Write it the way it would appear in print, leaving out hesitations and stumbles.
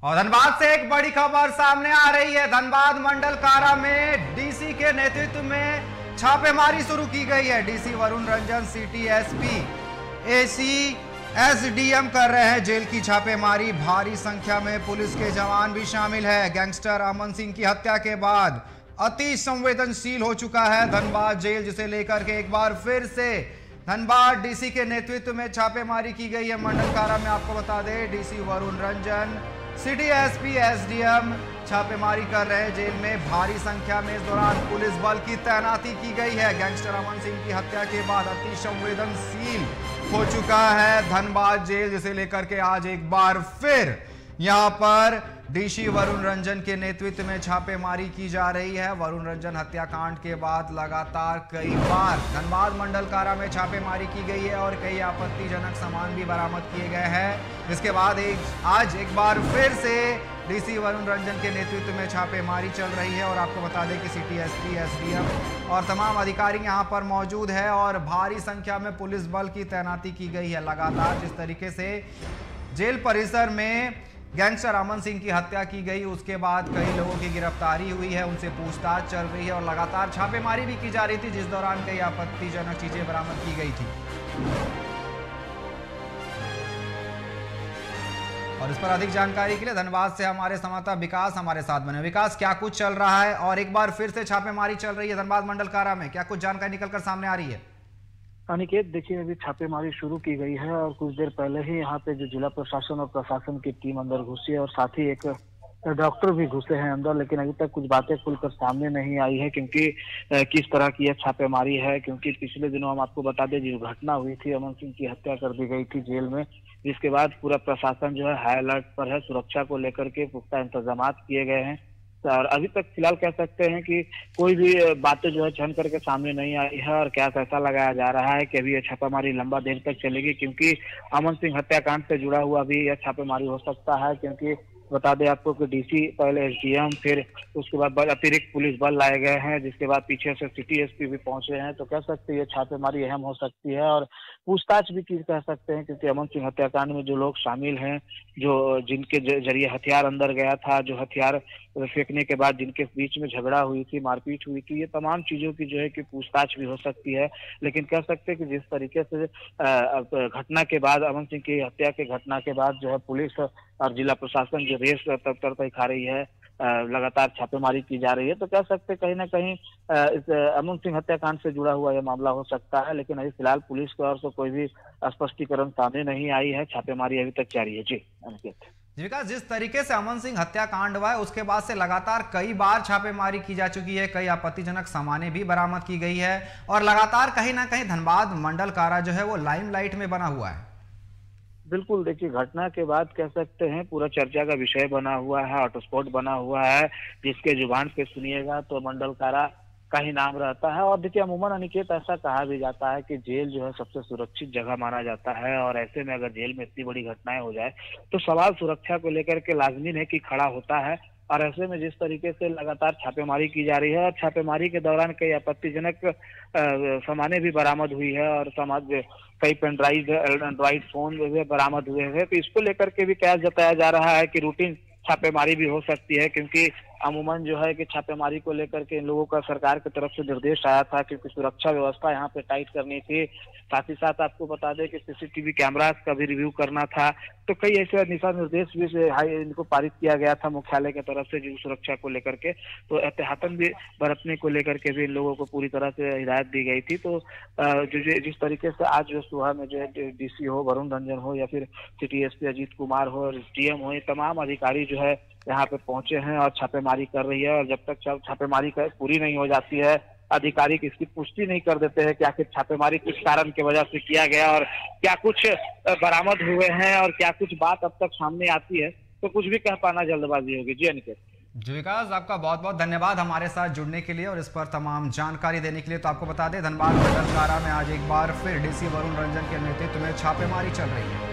और धनबाद से एक बड़ी खबर सामने आ रही है। धनबाद मंडल कारा में डीसी के नेतृत्व में छापेमारी शुरू की गई है। DC Varun Ranjan, city SP, AC, SDM कर रहे हैं जेल की छापेमारी। भारी संख्या में पुलिस के जवान भी शामिल है। गैंगस्टर अमन सिंह की हत्या के बाद अति संवेदनशील हो चुका है धनबाद जेल, जिसे लेकर के एक बार फिर से धनबाद डीसी के नेतृत्व में छापेमारी की गई है। मंडल कारा में आपको बता दें, DC Varun Ranjan, city SP, SDM छापेमारी कर रहे हैं जेल में। भारी संख्या में इस दौरान पुलिस बल की तैनाती की गई है। गैंगस्टर अमन सिंह की हत्या के बाद अति संवेदनशील हो चुका है धनबाद जेल, जिसे लेकर के आज एक बार फिर यहां पर डीसी वरुण रंजन के नेतृत्व में छापेमारी की जा रही है। वरुण रंजन हत्याकांड के बाद लगातार कई बार धनबाद मंडल कारा में छापेमारी की गई है और कई आपत्तिजनक सामान भी बरामद किए गए हैं। इसके बाद आज एक बार फिर से डीसी वरुण रंजन के नेतृत्व में छापेमारी चल रही है। और आपको बता दें कि सिटी एसपी, एसडीएम और तमाम अधिकारी यहां पर मौजूद है और भारी संख्या में पुलिस बल की तैनाती की गई है। लगातार जिस तरीके से जेल परिसर में गैंगस्टर अमन सिंह की हत्या की गई, उसके बाद कई लोगों की गिरफ्तारी हुई है, उनसे पूछताछ चल रही है और लगातार छापेमारी भी की जा रही थी, जिस दौरान कई आपत्तिजनक चीजें बरामद की गई थी। और इस पर अधिक जानकारी के लिए धनबाद से हमारे संवाददाता विकास हमारे साथ बने। विकास, क्या कुछ चल रहा है और एक बार फिर से छापेमारी चल रही है धनबाद मंडल कारा में, क्या कुछ जानकारी निकलकर सामने आ रही है? अनिकेत, देखिए अभी छापेमारी शुरू की गई है और कुछ देर पहले ही यहाँ पे जो जिला प्रशासन और प्रशासन की टीम अंदर घुसी है और साथ ही एक डॉक्टर भी घुसे हैं अंदर, लेकिन अभी तक कुछ बातें खुलकर सामने नहीं आई है क्योंकि किस तरह की यह छापेमारी है। क्योंकि पिछले दिनों हम आपको बता दें, जो घटना हुई थी, अमन सिंह की हत्या कर दी गई थी जेल में, जिसके बाद पूरा प्रशासन जो है हाई अलर्ट पर है। सुरक्षा को लेकर के पुख्ता इंतजाम किए गए हैं और अभी तक फिलहाल कह सकते हैं कि कोई भी बातें जो है छन करके सामने नहीं आई है। और क्या ऐसा लगाया जा रहा है कि अभी यह छापेमारी लंबा देर तक चलेगी, क्योंकि अमन सिंह हत्याकांड से जुड़ा हुआ भी यह छापेमारी हो सकता है। क्योंकि बता दें आपको कि डीसी, पहले एसडीएम, फिर उसके बाद अतिरिक्त पुलिस बल लाए गए हैं, जिसके बाद पीछे से सिटी एसपी भी पहुंचे हैं। तो कह सकते हैं ये छापेमारी अहम हो सकती है और पूछताछ भी की कह सकते हैं, क्योंकि अमन सिंह हत्याकांड में जो लोग शामिल हैं, जिनके जरिए हथियार अंदर गया था, जो हथियार फेंकने के बाद जिनके बीच में झगड़ा हुई थी, मारपीट हुई थी, ये तमाम चीजों की जो है कि पूछताछ भी हो सकती है। लेकिन कह सकते हैं कि जिस तरीके से घटना के बाद, अमन सिंह की हत्या के घटना के बाद जो है पुलिस और जिला प्रशासन जो रेस तत्परता दिखा रही है, लगातार छापेमारी की जा रही है, तो कह सकते कहीं ना कहीं इस अमन सिंह हत्याकांड से जुड़ा हुआ यह मामला हो सकता है। लेकिन अभी फिलहाल पुलिस की ओर से कोई भी स्पष्टीकरण सामने नहीं आई है। छापेमारी अभी तक जारी है। जी अंकित। विकास, जिस तरीके से अमन सिंह हत्याकांड हुआ है, उसके बाद से लगातार कई बार छापेमारी की जा चुकी है, कई आपत्तिजनक सामानें भी बरामद की गई है और लगातार कहीं ना कहीं धनबाद मंडल कारा जो है वो लाइमलाइट में बना हुआ है। बिल्कुल, देखिए घटना के बाद कह सकते हैं पूरा चर्चा का विषय बना हुआ है, हॉटस्पॉट बना हुआ है, जिसके जुबान पे सुनिएगा तो मंडल कारा का ही नाम रहता है। और देखिए अमूमन अनिकेत, ऐसा कहा भी जाता है कि जेल जो है सबसे सुरक्षित जगह माना जाता है और ऐसे में अगर जेल में इतनी बड़ी घटनाएं हो जाए तो सवाल सुरक्षा को लेकर के लाजमी है कि खड़ा होता है। और ऐसे में जिस तरीके से लगातार छापेमारी की जा रही है और छापेमारी के दौरान कई आपत्तिजनक सामानें भी बरामद हुई है और कई पेनड्राइव, एंड्रॉइड फोन भी बरामद हुए हैं, तो इसको लेकर के भी कयास जताया जा रहा है कि रूटीन छापेमारी भी हो सकती है। क्योंकि अमूमन जो है कि छापेमारी को लेकर के इन लोगों का सरकार की तरफ से निर्देश आया था, क्योंकि सुरक्षा व्यवस्था यहाँ पे टाइट करनी थी। साथ ही साथ आपको बता दें कि सीसीटीवी कैमरास का भी रिव्यू करना था। तो कई ऐसे दिशा निर्देश भी इनको पारित किया गया था मुख्यालय की तरफ से, जो सुरक्षा को लेकर के, तो एहतियातन भी बरतने को लेकर के भी इन लोगों को पूरी तरह से हिदायत दी गई थी। तो जिस तरीके से आज जो सुबह में जो है डीसी हो वरुण रंजन हो या फिर सिटी एसपी अजीत कुमार हो और एसडीएम हो, ये तमाम अधिकारी जो है यहाँ पे पहुंचे हैं और छापेमारी कर रही है। और जब तक छापेमारी पूरी नहीं हो जाती है, अधिकारी इसकी पुष्टि नहीं कर देते हैं कि आखिर छापेमारी किस कारण की वजह से किया गया और क्या कुछ बरामद हुए हैं और क्या कुछ बात अब तक सामने आती है, तो कुछ भी कह पाना जल्दबाजी होगी। जी अनिकेत। जी विकास, आपका बहुत बहुत धन्यवाद हमारे साथ जुड़ने के लिए और इस पर तमाम जानकारी देने के लिए। तो आपको बता दें, धनबाद मंडल कारा में आज एक बार फिर डीसी वरुण रंजन के नेतृत्व में छापेमारी चल रही है।